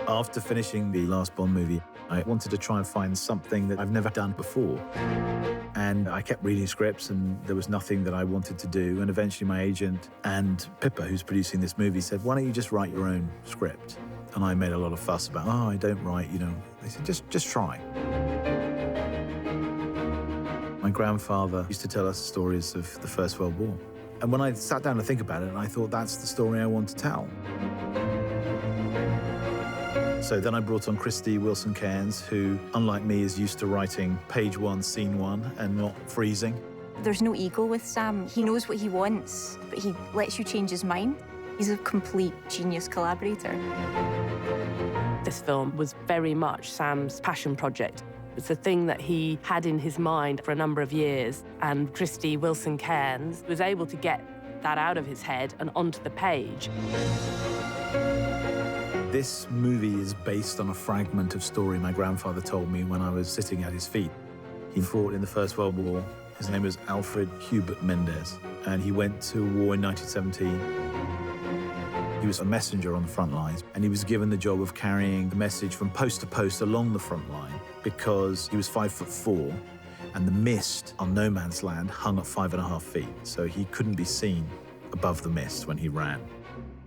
After finishing the last Bond movie, I wanted to try and find something that I've never done before. And I kept reading scripts, and there was nothing that I wanted to do. And eventually my agent and Pippa, who's producing this movie, said, why don't you just write your own script? And I made a lot of fuss about, oh, I don't write, you know. They said, just try. My grandfather used to tell us stories of the First World War. And when I sat down to think about it, I thought, that's the story I want to tell. So then I brought on Krysty Wilson-Cairns, who, unlike me, is used to writing page one, scene one, and not freezing. There's no ego with Sam. He knows what he wants, but he lets you change his mind. He's a complete genius collaborator. This film was very much Sam's passion project. It's a thing that he had in his mind for a number of years, and Krysty Wilson-Cairns was able to get that out of his head and onto the page. This movie is based on a fragment of story my grandfather told me when I was sitting at his feet. He fought in the First World War. His name was Alfred Hubert Mendez, and he went to war in 1917. He was a messenger on the front lines, and he was given the job of carrying the message from post to post along the front line because he was 5'4", and the mist on no man's land hung at 5.5 feet, so he couldn't be seen above the mist when he ran.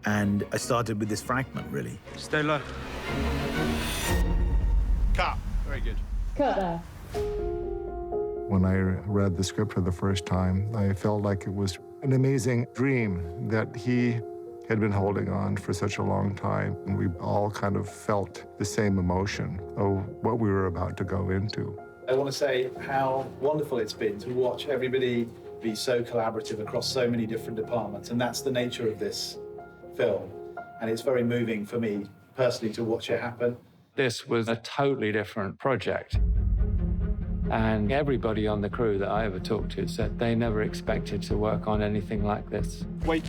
And I started with this fragment, really. Stay low. Cut. Very good. Cut there. When I read the script for the first time, I felt like it was an amazing dream that he had been holding on for such a long time. And we all kind of felt the same emotion of what we were about to go into. I want to say how wonderful it's been to watch everybody be so collaborative across so many different departments, and that's the nature of this film. And it's very moving for me personally to watch it happen. This was a totally different project. And everybody on the crew that I ever talked to said they never expected to work on anything like this. Wait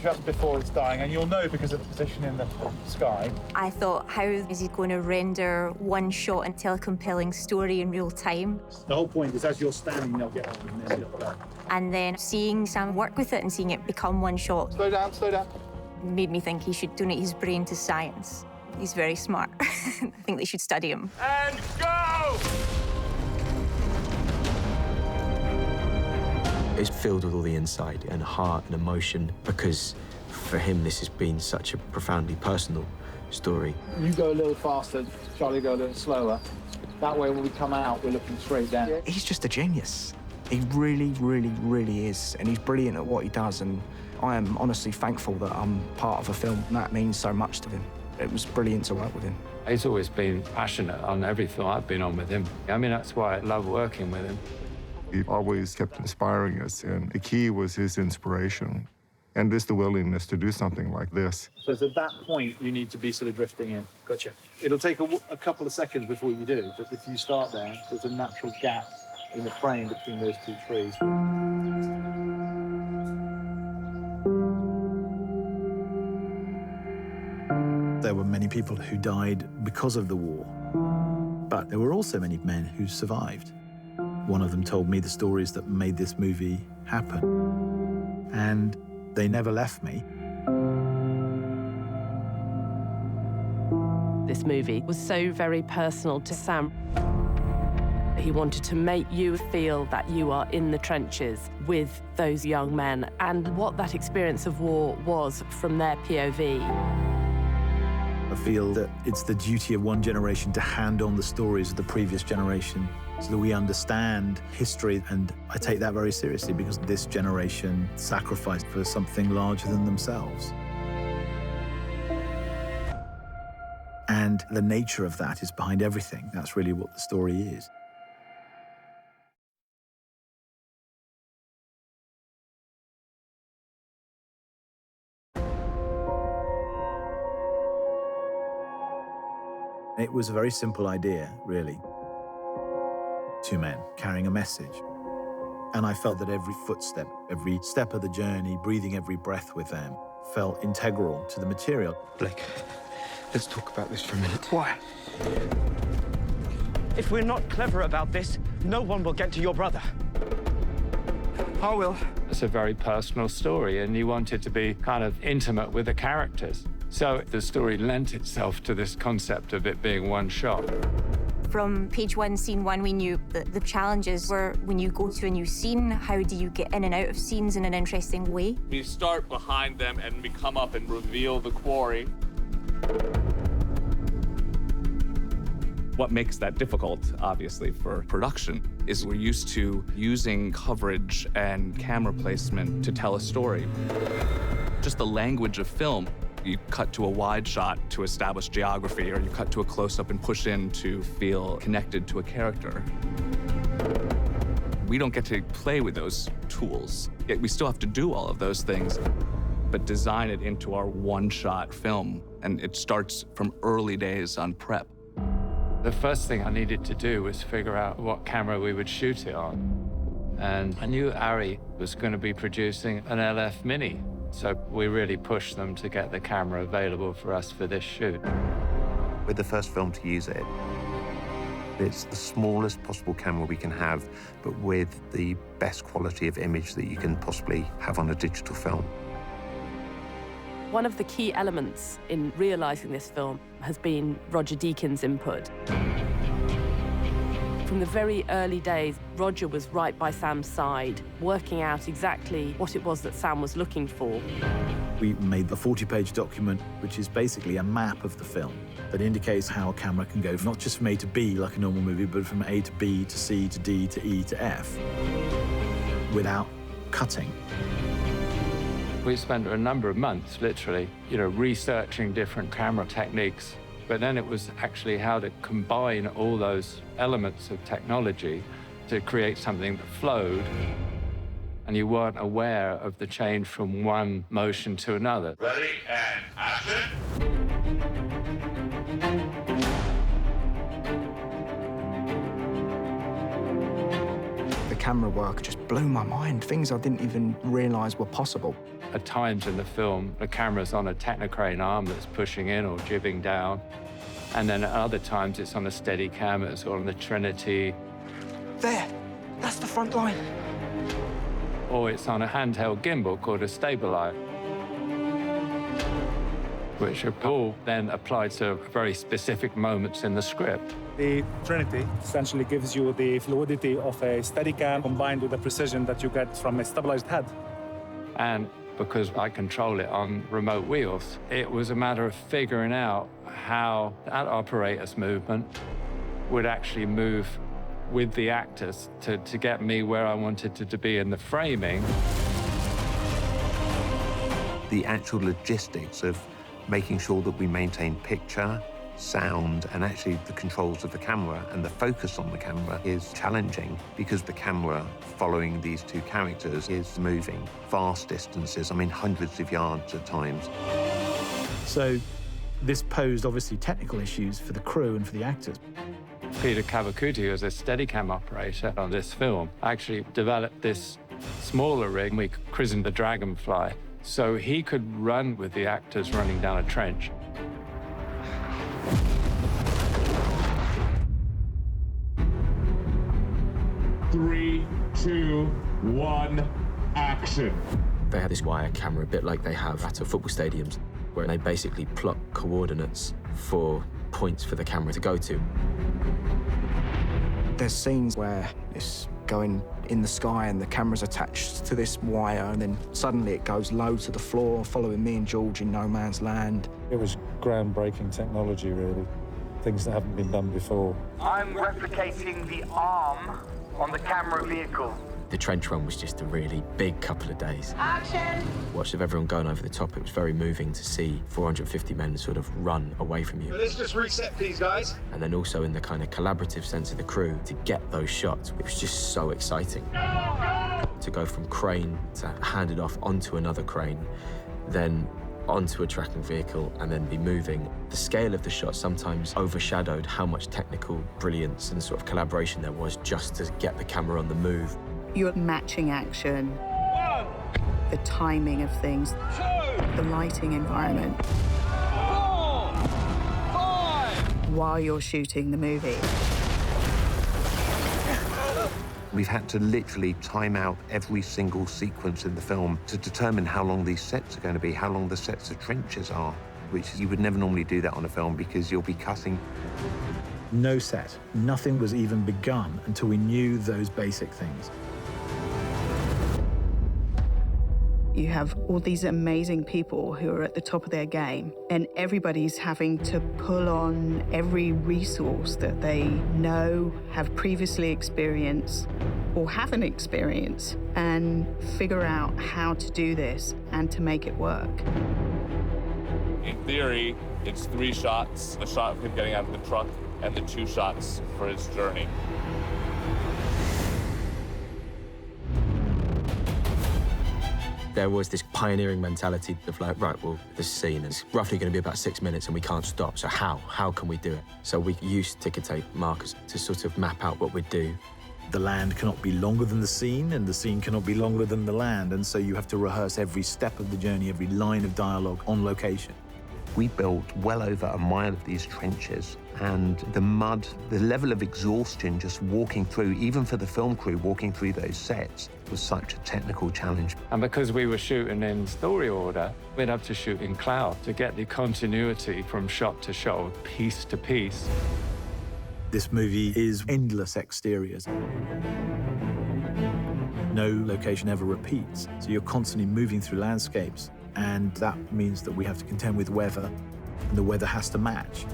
just before it's dying, and you'll know because of the position in the sky. I thought, how is he going to render one shot and tell a compelling story in real time? The whole point is as you're standing, they'll get on and then you'll go. And then seeing Sam work with it and seeing it become one shot Slow down, slow down. made me think he should donate his brain to science. He's very smart. I think they should study him. And go! It's filled with all the insight and heart and emotion because for him this has been such a profoundly personal story. You go a little faster, Charlie go a little slower. That way when we come out, we're looking straight down. He's just a genius. He really, really, really is. And he's brilliant at what he does. And I am honestly thankful that I'm part of a film. That means so much to him. It was brilliant to work with him. He's always been passionate on every film I've been on with him. I mean, that's why I love working with him. He always kept inspiring us, and the key was his inspiration and just the willingness to do something like this. So it's at that point you need to be sort of drifting in. Gotcha. It'll take a couple of seconds before you do, but if you start there, there's a natural gap in the frame between those two trees. There were many people who died because of the war, but there were also many men who survived. One of them told me the stories that made this movie happen, and they never left me. This movie was so very personal to Sam. He wanted to make you feel that you are in the trenches with those young men and what that experience of war was from their POV. I feel that it's the duty of one generation to hand on the stories of the previous generation so that we understand history, and I take that very seriously because this generation sacrificed for something larger than themselves. And the nature of that is behind everything. That's really what the story is. It was a very simple idea, really. Two men carrying a message. And I felt that every footstep, every step of the journey, breathing every breath with them, felt integral to the material. Blake, let's talk about this for a minute. Why? If we're not clever about this, no one will get to your brother. I will. It's a very personal story, and you wanted to be kind of intimate with the characters. So the story lent itself to this concept of it being one shot. From page one, scene one, we knew that the challenges were when you go to a new scene, how do you get in and out of scenes in an interesting way? We start behind them and we come up and reveal the quarry. What makes that difficult, obviously, for production is we're used to using coverage and camera placement to tell a story. Just the language of film. You cut to a wide shot to establish geography, or you cut to a close-up and push in to feel connected to a character. We don't get to play with those tools. Yet we still have to do all of those things, but design it into our one-shot film. And it starts from early days on prep. The first thing I needed to do was figure out what camera we would shoot it on. And I knew Ari was going to be producing an LF Mini. So we really pushed them to get the camera available for us for this shoot. We're the first film to use it. It's the smallest possible camera we can have, but with the best quality of image that you can possibly have on a digital film. One of the key elements in realising this film has been Roger Deakins' input. From the very early days, Roger was right by Sam's side, working out exactly what it was that Sam was looking for. We made a 40-page document, which is basically a map of the film that indicates how a camera can go not just from A to B like a normal movie, but from A to B to C to D to E to F without cutting. We spent a number of months, literally, researching different camera techniques. But then it was actually how to combine all those elements of technology to create something that flowed, and you weren't aware of the change from one motion to another. Ready and action. The camera work just blew my mind, things I didn't even realise were possible. At times in the film, the camera's on a Technocrane arm that's pushing in or jibbing down. And then at other times, it's on a Steadicam, it's on the Trinity. There, that's the front line. Or it's on a handheld gimbal called a Stabilizer, which are all then applied to very specific moments in the script. The Trinity essentially gives you the fluidity of a Steadicam combined with the precision that you get from a stabilized head. And because I control it on remote wheels, it was a matter of figuring out how that operator's movement would actually move with the actors to get me where I wanted to be in the framing. The actual logistics of making sure that we maintain picture, sound, and actually the controls of the camera and the focus on the camera is challenging because the camera following these two characters is moving vast distances, hundreds of yards at times. So this posed obviously technical issues for the crew and for the actors. Peter Cavacuti, who was a Steadicam operator on this film, actually developed this smaller rig we christened the Dragonfly, so he could run with the actors running down a trench. Three, two, one, action. They had this wire camera, a bit like they have at football stadiums, where they basically plot coordinates for points for the camera to go to. There's scenes where it's going in the sky and the camera's attached to this wire, and then suddenly it goes low to the floor, following me and George in no man's land. It was groundbreaking technology, really. Things that haven't been done before. I'm replicating the arm on the camera vehicle. The trench run was just a really big couple of days. Action! Watched of everyone going over the top. It was very moving to see 450 men sort of run away from you. Let's just reset, please, guys. And then also in the kind of collaborative sense of the crew, to get those shots, it was just so exciting. To go from crane to hand it off onto another crane, then onto a tracking vehicle, and then be moving. The scale of the shot sometimes overshadowed how much technical brilliance and sort of collaboration there was just to get the camera on the move. You're matching action, the timing of things, the lighting environment, while you're shooting the movie. We've had to literally time out every single sequence in the film to determine how long these sets are going to be, how long the sets of trenches are, which you would never normally do that on a film because you'll be cutting. No set, nothing was even begun until we knew those basic things. You have all these amazing people who are at the top of their game, and everybody's having to pull on every resource that they know, have previously experienced, or haven't experienced, and figure out how to do this and to make it work. In theory, it's 3 shots, the shot of him getting out of the truck and the 2 shots for his journey. There was this pioneering mentality of like, right, well, this scene is roughly going to be about 6 minutes and we can't stop, so how can we do it? So we used ticker tape markers to sort of map out what we'd do. The land cannot be longer than the scene, and the scene cannot be longer than the land, and so you have to rehearse every step of the journey, every line of dialogue on location. We built well over a mile of these trenches, and the mud, the level of exhaustion just walking through, even for the film crew, walking through those sets, was such a technical challenge. And because we were shooting in story order, we'd have to shoot in cloud to get the continuity from shot to shot, piece to piece. This movie is endless exteriors. No location ever repeats, so you're constantly moving through landscapes, and that means that we have to contend with weather, and the weather has to match.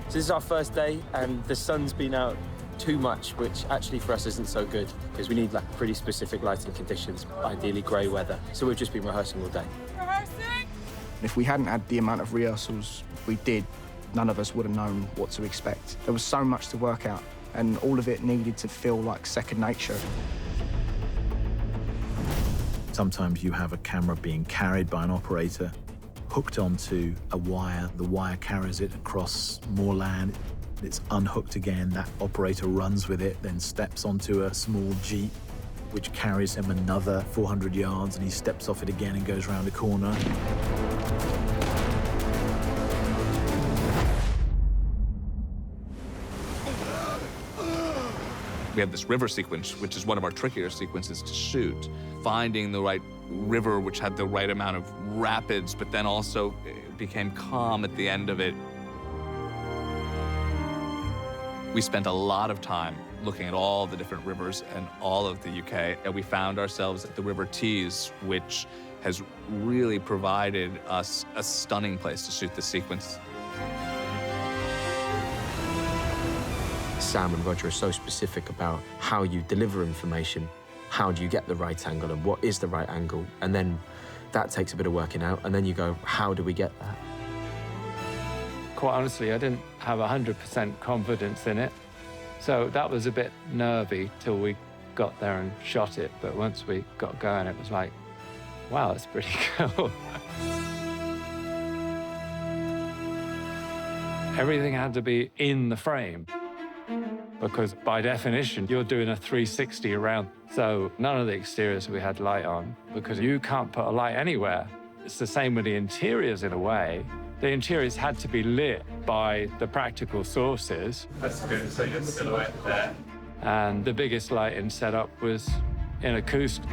So this is our first day, and the sun's been out too much, which actually for us isn't so good, because we need like pretty specific lighting conditions, ideally grey weather. So we've just been rehearsing all day. If we hadn't had the amount of rehearsals we did, none of us would have known what to expect. There was so much to work out, and all of it needed to feel like second nature. Sometimes you have a camera being carried by an operator, hooked onto a wire. The wire carries it across more land. It's unhooked again. That operator runs with it, then steps onto a small Jeep, which carries him another 400 yards, and he steps off it again and goes around a corner. We have this river sequence, which is one of our trickier sequences to shoot. Finding the right river, which had the right amount of rapids, but then also became calm at the end of it. We spent a lot of time looking at all the different rivers in all of the UK, and we found ourselves at the River Tees, which has really provided us a stunning place to shoot this sequence. Sam and Roger are so specific about how you deliver information, how do you get the right angle, and what is the right angle, and then that takes a bit of working out, and then you go, how do we get that? Quite honestly, I didn't have 100% confidence in it, so that was a bit nervy till we got there and shot it, but once we got going, it was like, wow, that's pretty cool. Everything had to be in the frame, because by definition, you're doing a 360 around. So none of the exteriors we had light on, because you can't put a light anywhere. It's the same with the interiors in a way. The interiors had to be lit by the practical sources. That's good, so your silhouette there. And the biggest lighting setup was in acoustic.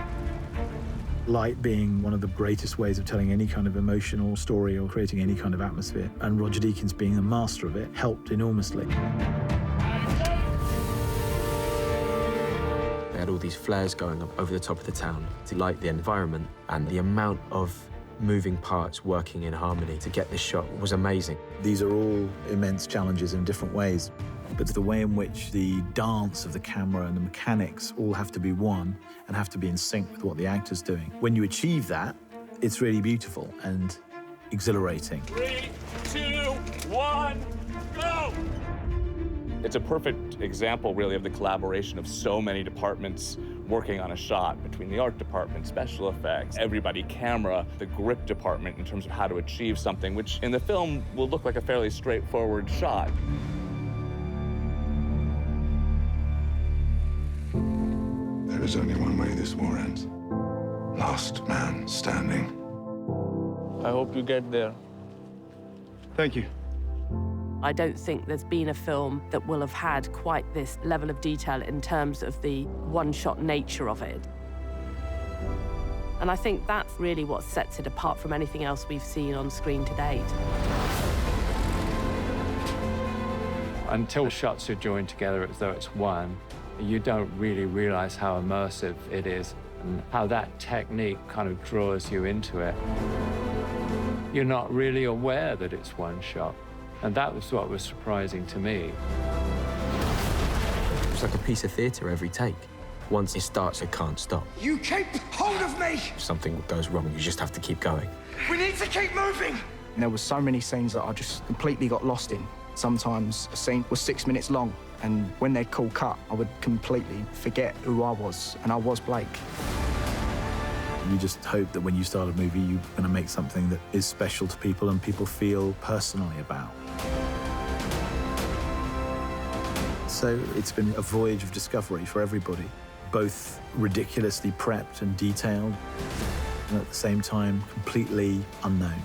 Light being one of the greatest ways of telling any kind of emotional story or creating any kind of atmosphere, and Roger Deakins being a master of it helped enormously. They had all these flares going up over the top of the town to light the environment, and the amount of moving parts working in harmony to get this shot was amazing. These are all immense challenges in different ways, but the way in which the dance of the camera and the mechanics all have to be one and have to be in sync with what the actor's doing. When you achieve that, it's really beautiful and exhilarating. 3, 2, 1, go! It's a perfect example, really, of the collaboration of so many departments working on a shot, between the art department, special effects, everybody, camera, the grip department, in terms of how to achieve something, which in the film will look like a fairly straightforward shot. There is only one way this war ends. Last man standing. I hope you get there. Thank you. I don't think there's been a film that will have had quite this level of detail in terms of the one-shot nature of it. And I think that's really what sets it apart from anything else we've seen on screen to date. Until shots are joined together as though it's one, you don't really realize how immersive it is and how that technique kind of draws you into it. You're not really aware that it's one shot. And that was what was surprising to me. It's like a piece of theatre every take. Once it starts, it can't stop. You keep hold of me! If something goes wrong, you just have to keep going. We need to keep moving! And there were so many scenes that I just completely got lost in. Sometimes a scene was 6 minutes long, and when they'd call cut, I would completely forget who I was, and I was Blake. You just hope that when you start a movie, you're going to make something that is special to people and people feel personally about. So it's been a voyage of discovery for everybody, both ridiculously prepped and detailed, and at the same time, completely unknown.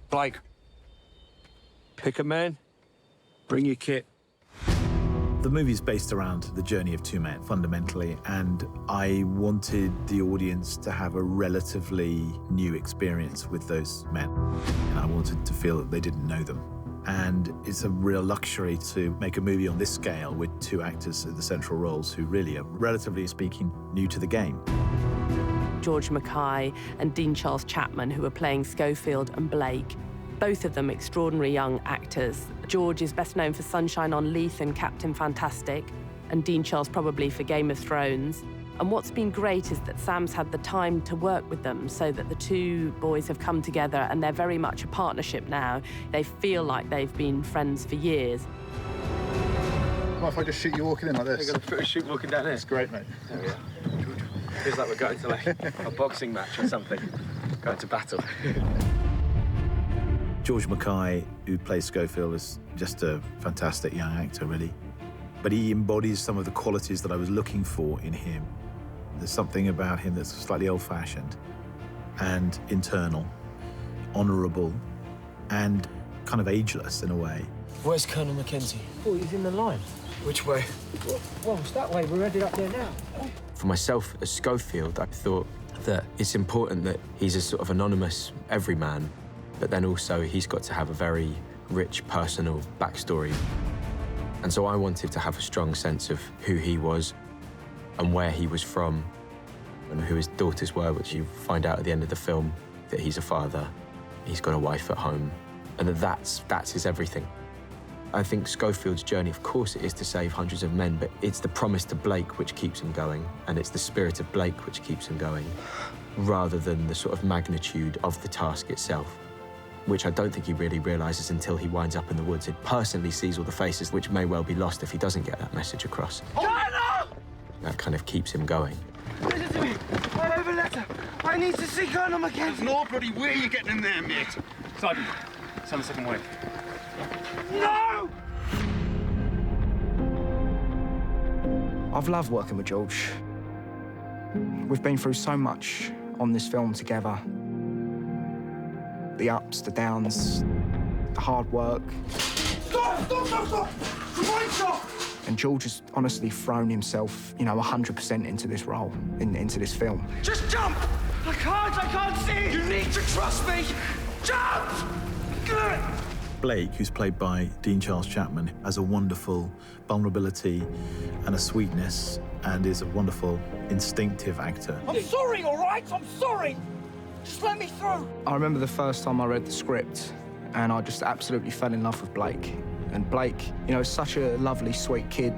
Blake, pick a man, bring your kit. The movie's based around the journey of two men, fundamentally, and I wanted the audience to have a relatively new experience with those men. And I wanted to feel that they didn't know them. And it's a real luxury to make a movie on this scale with two actors in the central roles who really are, relatively speaking, new to the game. George Mackay and Dean Charles Chapman, who are playing Schofield and Blake. Both of them extraordinary young actors. George is best known for Sunshine on Leith and Captain Fantastic, and Dean Charles probably for Game of Thrones. And what's been great is that Sam's had the time to work with them so that the two boys have come together and they're very much a partnership now. They feel like they've been friends for years. What if I just shoot you walking in like this? You're going to put a shoot walking down there? That's great, mate. There we are. Feels like we're going to like a boxing match or something. Going to battle. George Mackay, who plays Schofield, is just a fantastic young actor, really. But he embodies some of the qualities that I was looking for in him. There's something about him that's slightly old-fashioned and internal, honourable, and kind of ageless in a way. Where's Colonel Mackenzie? Oh, he's in the line. Which way? Well, it's that way. We're headed up there now. For myself, as Schofield, I thought that it's important that he's a sort of anonymous everyman, but then also he's got to have a very rich personal backstory. And so I wanted to have a strong sense of who he was and where he was from and who his daughters were, which you find out at the end of the film, that he's a father, he's got a wife at home, and that's his everything. I think Schofield's journey, of course, it is to save hundreds of men, but it's the promise to Blake which keeps him going, and it's the spirit of Blake which keeps him going, rather than the sort of magnitude of the task itself, which I don't think he really realises until he winds up in the woods and personally sees all the faces, which may well be lost if he doesn't get that message across. Colonel! That kind of keeps him going. Listen to me. I have a letter. I need to see Colonel Mackenzie. No bloody way you're getting in there, mate. Sergeant, it's on the second way. No! I've loved working with George. We've been through so much on this film together. The ups, the downs, the hard work. Stop! Right, stop! And George has honestly thrown himself, 100% into this role, into this film. Just jump! I can't see! You need to trust me! Jump! Good! Blake, who's played by Dean Charles Chapman, has a wonderful vulnerability and a sweetness and is a wonderful instinctive actor. I'm sorry, all right? I'm sorry! Just let me through! I remember the first time I read the script and I just absolutely fell in love with Blake. And Blake, is such a lovely, sweet kid.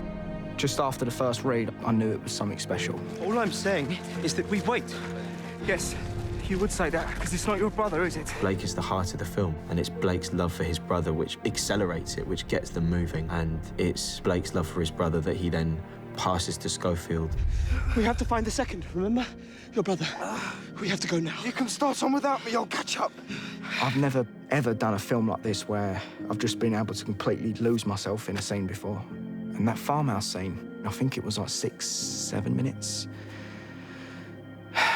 Just after the first read, I knew it was something special. All I'm saying is that we wait. Yes, think you would say that, because it's not your brother, is it? Blake is the heart of the film, and it's Blake's love for his brother which accelerates it, which gets them moving, and it's Blake's love for his brother that he then passes to Schofield. We have to find the second, remember? Your brother. We have to go now. You can start on without me, I'll catch up. I've never, ever done a film like this where I've just been able to completely lose myself in a scene before. And that farmhouse scene, I think it was like 6-7 minutes.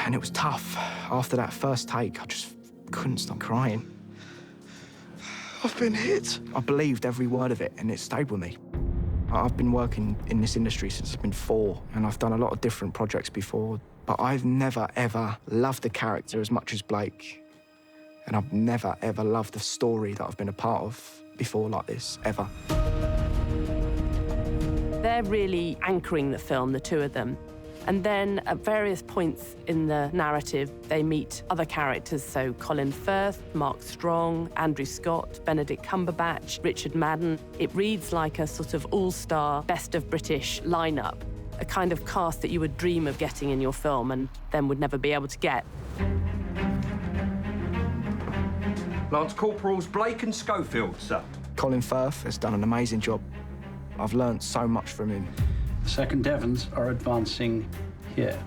And it was tough. After that first take, I just couldn't stop crying. I've been hit. I believed every word of it, and it stayed with me. I've been working in this industry since I've been 4, and I've done a lot of different projects before, but I've never, ever loved the character as much as Blake. And I've never, ever loved the story that I've been a part of before like this, ever. They're really anchoring the film, the two of them. And then at various points in the narrative, they meet other characters. So Colin Firth, Mark Strong, Andrew Scott, Benedict Cumberbatch, Richard Madden. It reads like a sort of all-star, best of British lineup, a kind of cast that you would dream of getting in your film and then would never be able to get. Lance Corporals Blake and Schofield, sir. Colin Firth has done an amazing job. I've learned so much from him. The second Devons are advancing here.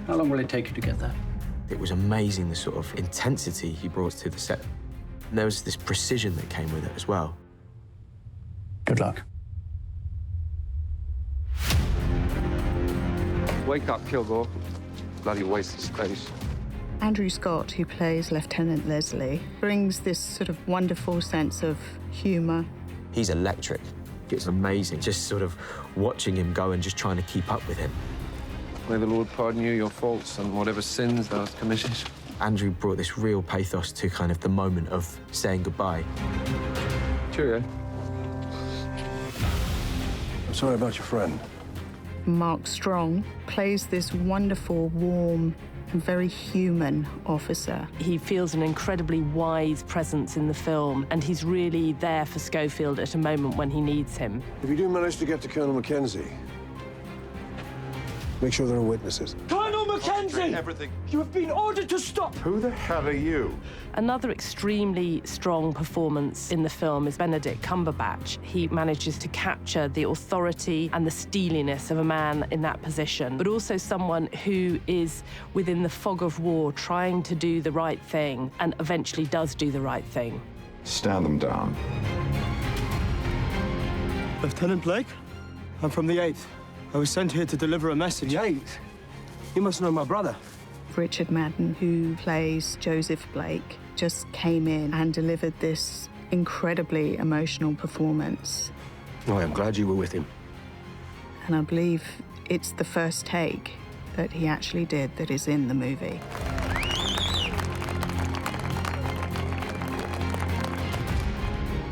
How long will it take you to get there? It was amazing, the sort of intensity he brought to the set. And there was this precision that came with it as well. Good luck. Wake up, Kilgore. Bloody waste of space. Andrew Scott, who plays Lieutenant Leslie, brings this sort of wonderful sense of humour. He's electric. It's amazing, just sort of watching him go and just trying to keep up with him. May the Lord pardon you your faults and whatever sins thou hast committed. Andrew brought this real pathos to kind of the moment of saying goodbye. Cheerio. I'm sorry about your friend. Mark Strong plays this wonderful, warm, and very human officer. He feels an incredibly wise presence in the film, and he's really there for Schofield at a moment when he needs him. If you do manage to get to Colonel Mackenzie, make sure there are witnesses. Colonel Mackenzie! Everything. You have been ordered to stop. Who the hell are you? Another extremely strong performance in the film is Benedict Cumberbatch. He manages to capture the authority and the steeliness of a man in that position, but also someone who is within the fog of war trying to do the right thing and eventually does do the right thing. Stand them down. Lieutenant Blake, I'm from the 8th. I was sent here to deliver a message. 8th? You must know my brother. Richard Madden, who plays Joseph Blake, just came in and delivered this incredibly emotional performance. Oh, I'm glad you were with him. And I believe it's the first take that he actually did that is in the movie.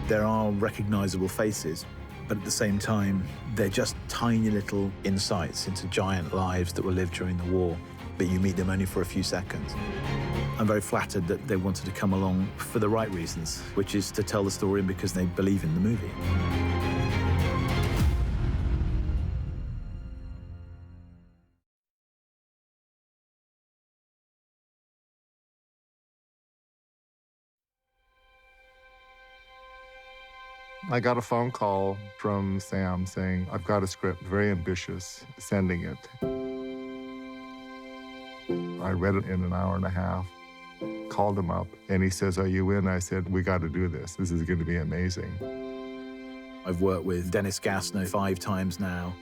There are recognizable faces, but at the same time, they're just tiny little insights into giant lives that were lived during the war, but you meet them only for a few seconds. I'm very flattered that they wanted to come along for the right reasons, which is to tell the story because they believe in the movie. I got a phone call from Sam saying, I've got a script, very ambitious, sending it. I read it in an hour and a half, called him up, and he says, are you in? I said, we got to do this. This is going to be amazing. I've worked with Dennis Gassner 5 times now.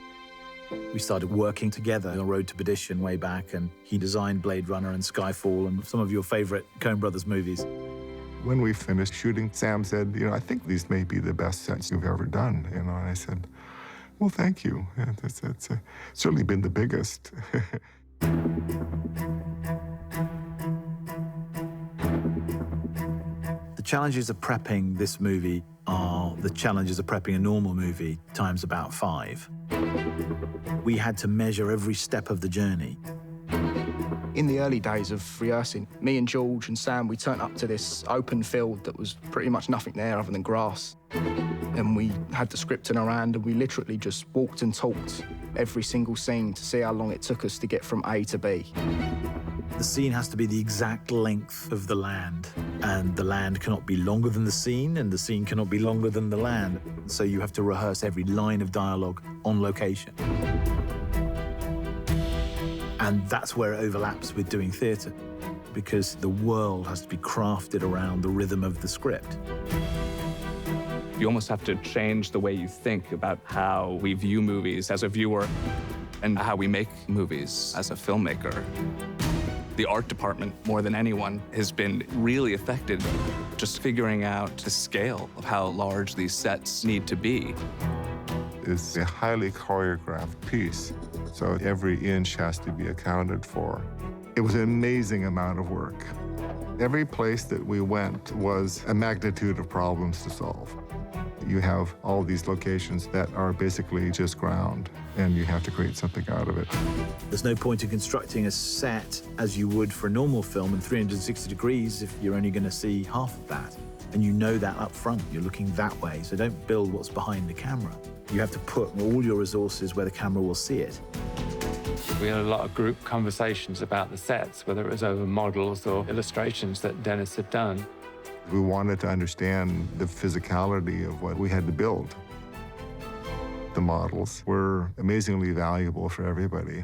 We started working together on Road to Perdition way back, and he designed Blade Runner and Skyfall and some of your favorite Coen Brothers movies. When we finished shooting, Sam said, I think these may be the best sets you've ever done, and I said, well, thank you. It's certainly been the biggest. The challenges of prepping this movie are the challenges of prepping a normal movie times about 5. We had to measure every step of the journey. In the early days of rehearsing, me and George and Sam, we turned up to this open field that was pretty much nothing there other than grass. And we had the script in our hand, and we literally just walked and talked every single scene to see how long it took us to get from A to B. The The scene has to be the exact length of the land, and the land cannot be longer than the scene, and the scene cannot be longer than the land. So you have to rehearse every line of dialogue on location. And that's where it overlaps with doing theatre, because the world has to be crafted around the rhythm of the script. You almost have to change the way you think about how we view movies as a viewer and how we make movies as a filmmaker. The art department, more than anyone, has been really affected just figuring out the scale of how large these sets need to be. It's a highly choreographed piece, so every inch has to be accounted for. It was an amazing amount of work. Every place that we went was a magnitude of problems to solve. You have all these locations that are basically just ground, and you have to create something out of it. There's no point in constructing a set as you would for a normal film in 360 degrees if you're only going to see half of that. And you know that up front, you're looking that way, so don't build what's behind the camera. You have to put all your resources where the camera will see it. We had a lot of group conversations about the sets, whether it was over models or illustrations that Dennis had done. We wanted to understand the physicality of what we had to build. The models were amazingly valuable for everybody.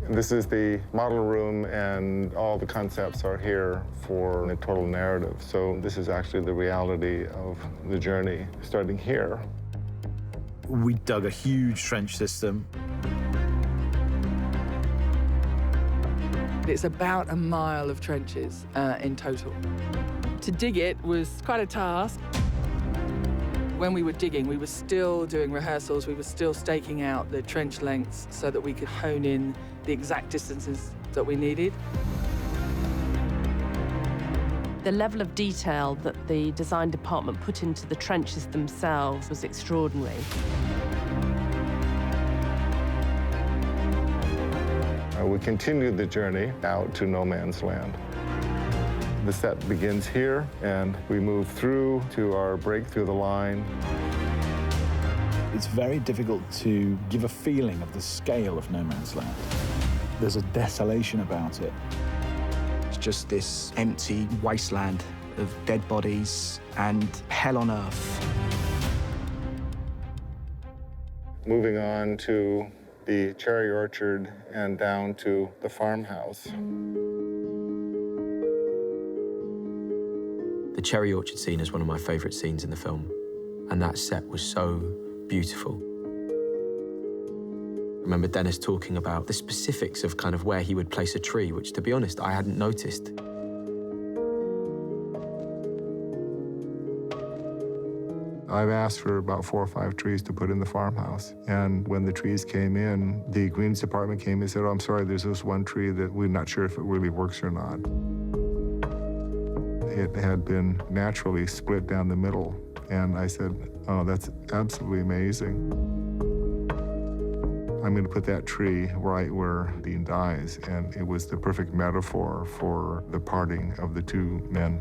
This is the model room, and all the concepts are here for the total narrative. So this is actually the reality of the journey, starting here. We dug a huge trench system. It's about a mile of trenches in total. To dig it was quite a task. When we were digging, we were still doing rehearsals. We were still staking out the trench lengths so that we could hone in the exact distances that we needed. The level of detail that the design department put into the trenches themselves was extraordinary. We continued the journey out to no man's land. The set begins here, and we move through to our break through the line. It's very difficult to give a feeling of the scale of no man's land. There's a desolation about it. It's just this empty wasteland of dead bodies and hell on earth. Moving on to the cherry orchard and down to the farmhouse. The cherry orchard scene is one of my favorite scenes in the film, and that set was so beautiful. I remember Dennis talking about the specifics of kind of where he would place a tree, which, to be honest, I hadn't noticed. I've asked for about 4 or 5 trees to put in the farmhouse. And when the trees came in, the greens department came and said, "Oh, I'm sorry, there's this one tree that we're not sure if it really works or not." It had been naturally split down the middle. And I said, "Oh, that's absolutely amazing. I'm going to put that tree right where Dean dies." And it was the perfect metaphor for the parting of the two men.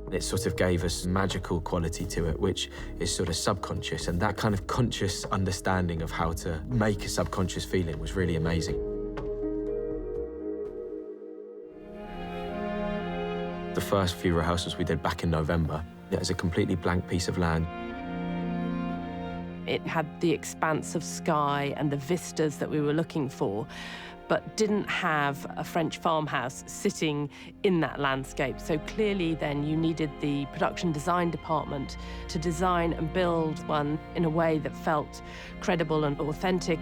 It sort of gave us magical quality to it, which is sort of subconscious, and that kind of conscious understanding of how to make a subconscious feeling was really amazing. The first few rehearsals we did back in November, it was a completely blank piece of land. It had the expanse of sky and the vistas that we were looking for, but didn't have a French farmhouse sitting in that landscape. So clearly then you needed the production design department to design and build one in a way that felt credible and authentic.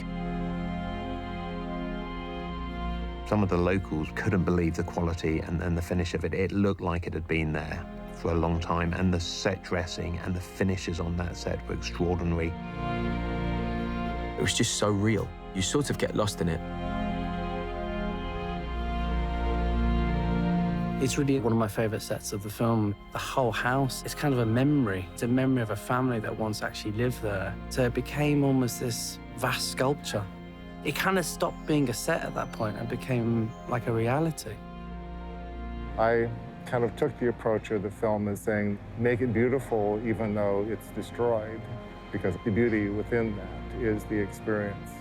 Some of the locals couldn't believe the quality and the finish of it. It looked like it had been there for a long time, and the set dressing and the finishes on that set were extraordinary. It was just so real. You sort of get lost in it. It's really one of my favourite sets of the film. The whole house is kind of a memory. It's a memory of a family that once actually lived there. So it became almost this vast sculpture. It kind of stopped being a set at that point and became like a reality. I kind of took the approach of the film as saying, make it beautiful even though it's destroyed, because the beauty within that is the experience.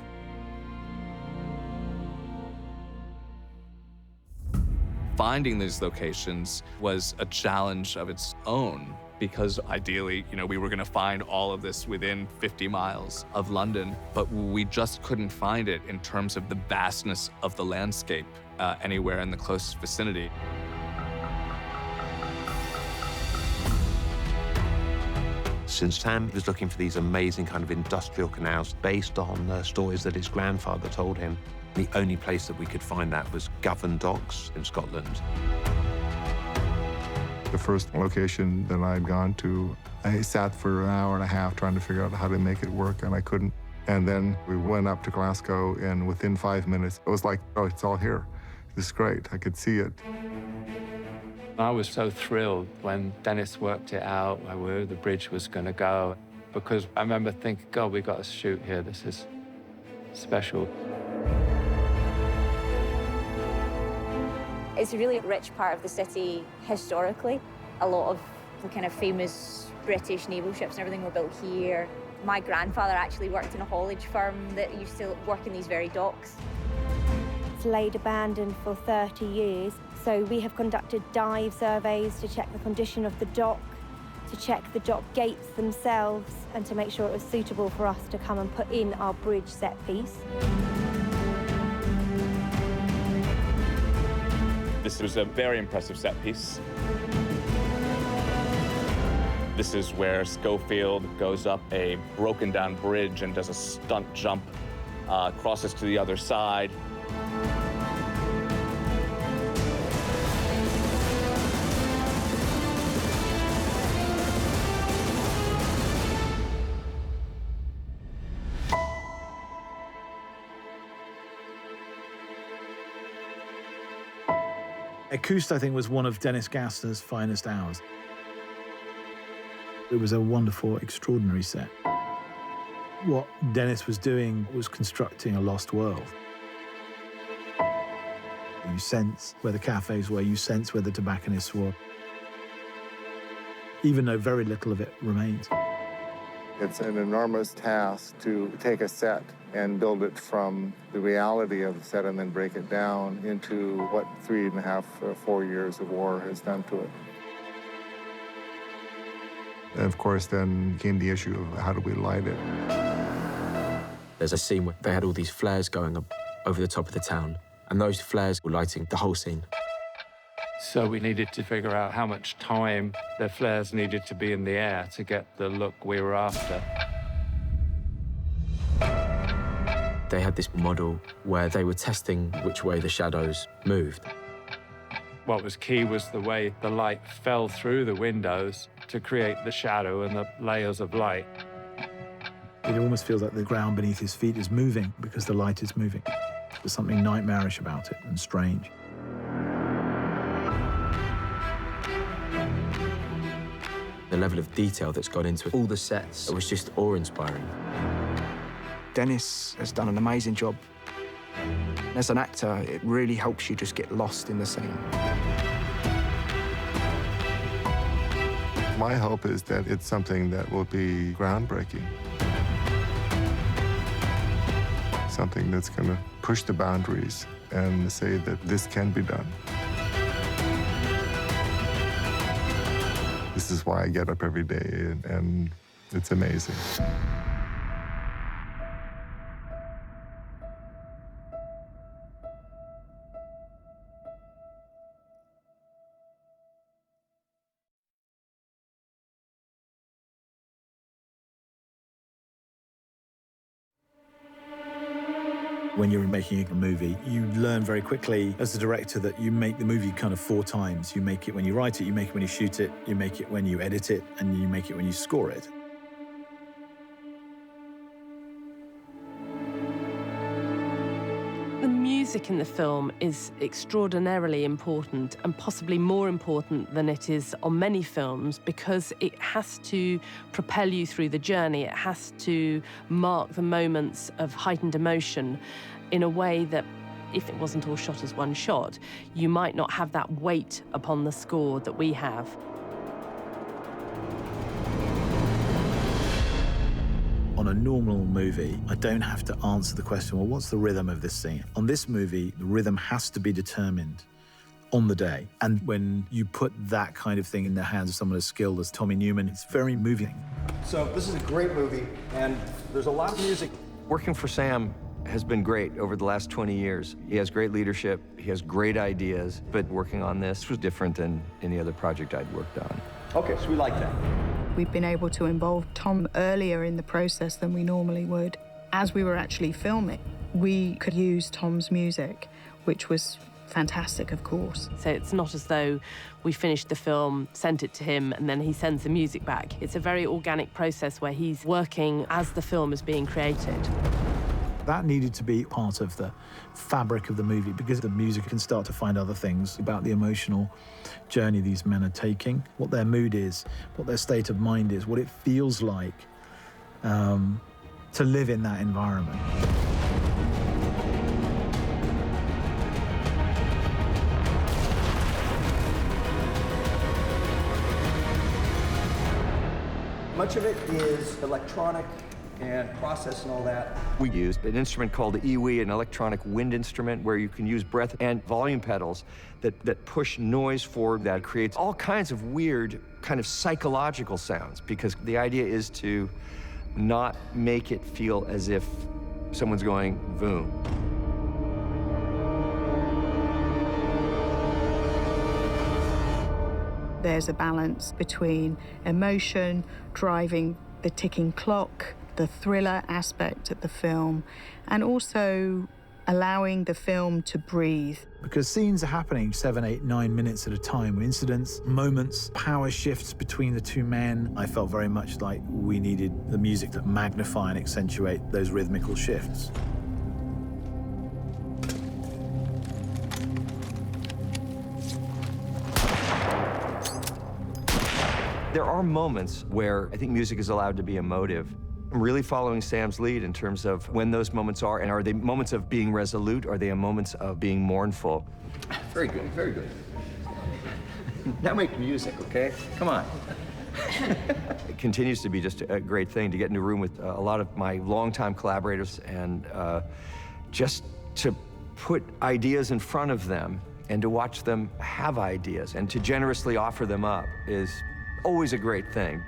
Finding these locations was a challenge of its own because ideally, we were going to find all of this within 50 miles of London, but we just couldn't find it in terms of the vastness of the landscape anywhere in the close vicinity. Since Sam was looking for these amazing kind of industrial canals based on stories that his grandfather told him, the only place that we could find that was Govan Docks in Scotland. The first location that I'd gone to, I sat for an hour and a half trying to figure out how to make it work, and I couldn't. And then we went up to Glasgow, and within 5 minutes, it was like, oh, it's all here. This is great. I could see it. I was so thrilled when Dennis worked it out, where the bridge was going to go, because I remember thinking, God, we got to shoot here. This is special. It's a really rich part of the city historically. A lot of the kind of famous British naval ships and everything were built here. My grandfather actually worked in a haulage firm that used to work in these very docks. It's laid abandoned for 30 years, so we have conducted dive surveys to check the condition of the dock, to check the dock gates themselves, and to make sure it was suitable for us to come and put in our bridge set piece. This was a very impressive set piece. This is where Schofield goes up a broken down bridge and does a stunt jump, crosses to the other side. Ecoust, I think, was one of Dennis Gassner's finest hours. It was a wonderful, extraordinary set. What Dennis was doing was constructing a lost world. You sense where the cafes were, you sense where the tobacconists were, even though very little of it remains. It's an enormous task to take a set and build it from the reality of the set and then break it down into what 3.5 or 4 years of war has done to it. And of course, then came the issue of how do we light it. There's a scene where they had all these flares going up over the top of the town, and those flares were lighting the whole scene. So we needed to figure out how much time the flares needed to be in the air to get the look we were after. They had this model where they were testing which way the shadows moved. What was key was the way the light fell through the windows to create the shadow and the layers of light. It almost feels like the ground beneath his feet is moving because the light is moving. There's something nightmarish about it and strange. The level of detail that's gone into all the sets, it was just awe-inspiring. Dennis has done an amazing job. As an actor, it really helps you just get lost in the scene. My hope is that it's something that will be groundbreaking. Something that's going to push the boundaries and say that this can be done. This is why I get up every day, and it's amazing. When you're making a movie, you learn very quickly as a director that you make the movie kind of 4 times. You make it when you write it, you make it when you shoot it, you make it when you edit it, and you make it when you score it. The music in the film is extraordinarily important, and possibly more important than it is on many films, because it has to propel you through the journey. It has to mark the moments of heightened emotion in a way that, if it wasn't all shot as one shot, you might not have that weight upon the score that we have. On On a normal movie, I don't have to answer the question, well, what's the rhythm of this scene? On this movie, the rhythm has to be determined on the day. And when you put that kind of thing in the hands of someone as skilled as Tommy Newman, it's very moving. So this is a great movie, and there's a lot of music. Working for Sam has been great over the last 20 years. He has great leadership, he has great ideas, but working on this was different than any other project I'd worked on. Okay, so we like that. We've been able to involve Tom earlier in the process than we normally would. As we were actually filming, we could use Tom's music, which was fantastic, of course. So it's not as though we finished the film, sent it to him, and then he sends the music back. It's a very organic process where he's working as the film is being created. That needed to be part of the fabric of the movie because the music can start to find other things about the emotional journey these men are taking, what their mood is, what their state of mind is, what it feels like to live in that environment. Much of it is electronic and process and all that. We used an instrument called the EWI, an electronic wind instrument, where you can use breath and volume pedals that push noise forward that creates all kinds of weird, kind of psychological sounds, because the idea is to not make it feel as if someone's going boom. There's a balance between emotion, driving the ticking clock, the thriller aspect of the film, and also allowing the film to breathe. Because scenes are happening 7, 8, 9 minutes at a time. Incidents, moments, power shifts between the two men. I felt very much like we needed the music to magnify and accentuate those rhythmical shifts. There are moments where I think music is allowed to be emotive. I'm really following Sam's lead in terms of when those moments are, and are they moments of being resolute? Are they moments of being mournful? Very good, very good. Now make music, okay? Come on. It continues to be just a great thing to get in a room with a lot of my longtime collaborators and just to put ideas in front of them and to watch them have ideas and to generously offer them up is always a great thing.